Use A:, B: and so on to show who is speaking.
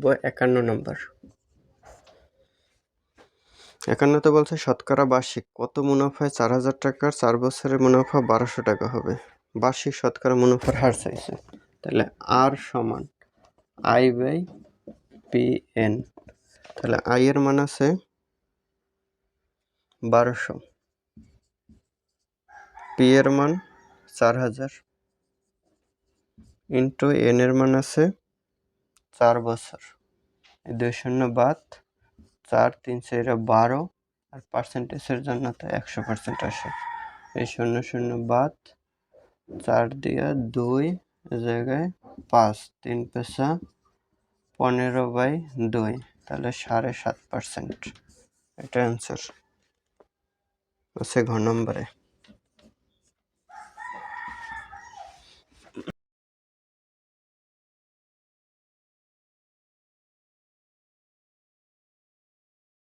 A: 51 নম্বর। 51তে বলছে শতকরা বার্ষিক কত মুনাফায় 4,000 টাকার 4 বছরের মুনাফা 1200 টাকা হবে। বার্ষিক শতকরা মুনাফার হার চাইছে। তাহলে আর সমান I/PN। তাহলে I এর মান আছে 1200, P এর মান 4000 ইন্টু N এর মান আছে 4 বছর। 2 শূন্য বাদ 4 3 4 12 আর পার্সেন্টেজের জন্য তো 100% আসে। এই 0 0 বাদ 4 দিয়া 2 জায়গায় 5 3 পেশা 15/2, তাহলে 7.5%। এটা অ্যান্সার আছে ঘ নম্বরে।